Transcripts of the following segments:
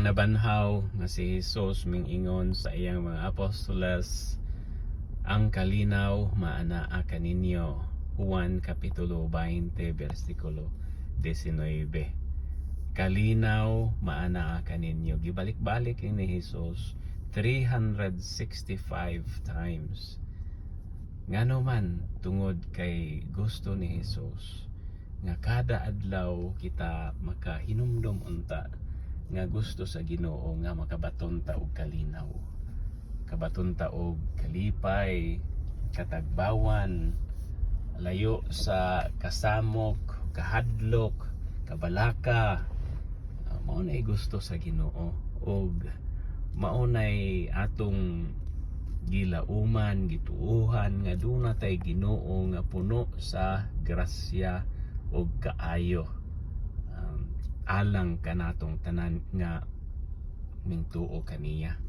ang nabanhaw nga si Jesus mingingon sa iyang mga apostoles, ang kalinaw maanaa kaninyo. Juan Kapitulo 20 versikulo 19. Kalinaw maanaa kaninyo. Gibalik-balik ni Jesus 365 times. Ngano man tungod kay gusto ni Jesus nga kada adlaw kita makahinumdom unta nga gusto sa Ginoo nga makabaton ta og kalinaw, kabaton ta og kalipay, katagbawan, layo sa kasamok, kahadlok, kabalaka. Mao nay gusto sa Ginoo, og mao nay atong gilauman, gituuhan nga duna tay Ginoo nga puno sa grasya og kaayo, alang kanatong tanan nga mingtuo kaniya.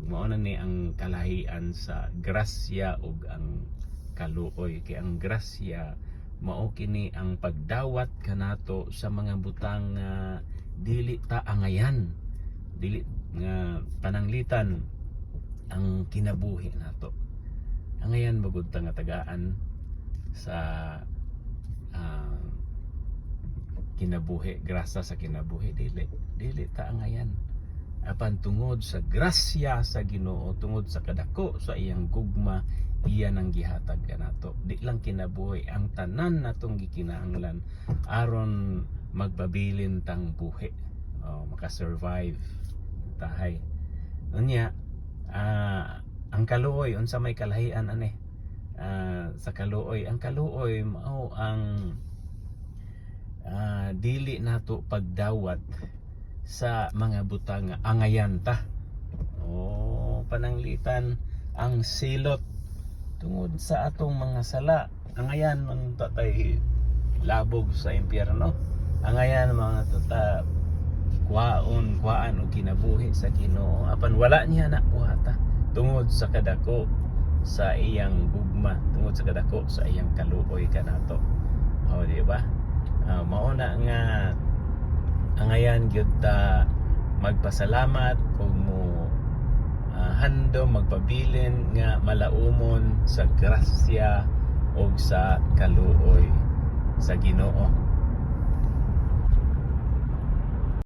Mao na ni ang kalahian sa grasya ug ang kaluoy, kay ang grasya mao kini ang pagdawat kanato sa mga butang nga dili ta angayan, dili nga pananglitan ang kinabuhi nato. Angayan magud ta nga tagaan sa kinabuhi, grasa sa kinabuhi, dili ta angayan. Apan tungod sa grasya sa Ginoo, tungod sa kadako sa iyang gugma, iya nang gihatag kanato. Di lang kinabuhi, ang tanan natong gikinahanglan aron magpabilin tang buhi, makasurvive tahay. Unya ang kaluoy, unsa may kalahian ani sa kaluoy? Ang kaluoy mao ang dili nato pagdawat sa mga butang nga angayan ta. Pananglitan ang silot tungod sa atong mga sala. Angayan man tatay labog sa impyerno. Angayan mga tata kuan og kinabuhi sa Ginoo. Apan wala niya na kuhata tungod sa kadako sa iyang gugma, tungod sa kadako sa iyang kaluoy kanato. Di ba? Mao na nga angayan gyud ta magpasalamat ug mo handom magpabilin nga malaumon sa grasya ug sa kaluoy sa Ginoo.